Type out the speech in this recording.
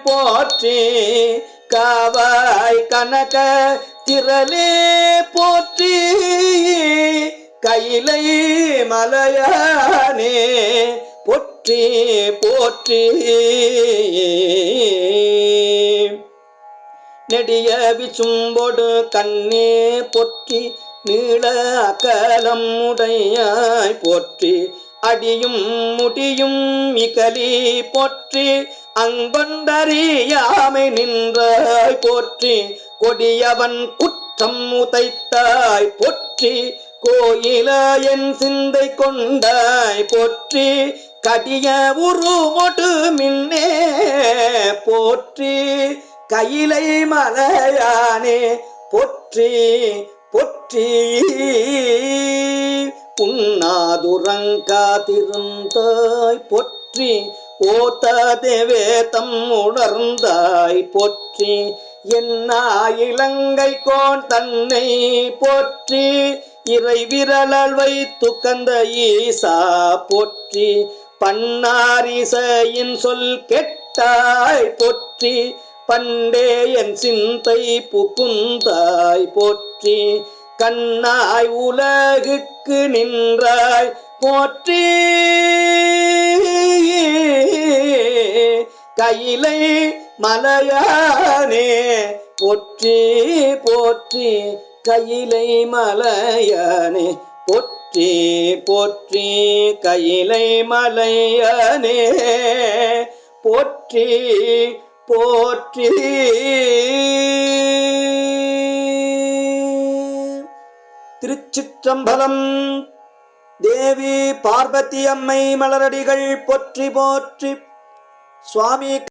போற்றி காவாய் கனக திரளே போற்றி கையிலை மலையானே போற்றி போற்றி நெடிய விசும்பொடு கண்ணே போற்றி நீள அகலம் உடையாய் போற்றி அடியும் முடியும் இகலி போற்றி அங்கொண்டறியாமை நின்றாய் போற்றி கொடியவன் குற்றம் உதைத்தாய் போற்றி கோயில என் சிந்தை கொண்டாய் போற்றி கடிய உருமொடு மின்னே போற்றி கையிலை மலையானே போற்றி போற்றி உண்ணாதுறங்காதிருந்தாய் போற்றி ஓததேவே தம் உணர்ந்தாய் போற்றி என்னா இலங்கை கோன் தன்னை போற்றி இறை விரலால் வைத்து கந்த ஈசா போற்றி பன்னாரிசையின் சொல் கெட்டாய் போற்றி பண்டே என் சிந்தை புகுந்தாய் போற்றி கண்ணாய் உலகுக்கு நின்றாய் போற்றி கையிலை மலையானே போற்றி போற்றி கையிலை மலையானே போற்றி போற்றி கையிலை மலையானே போற்றி போற்றி திருச்சிற்றம்பலம். தேவி பார்வதி அம்மை மலரடிகள் போற்றி போற்றி. சுவாமி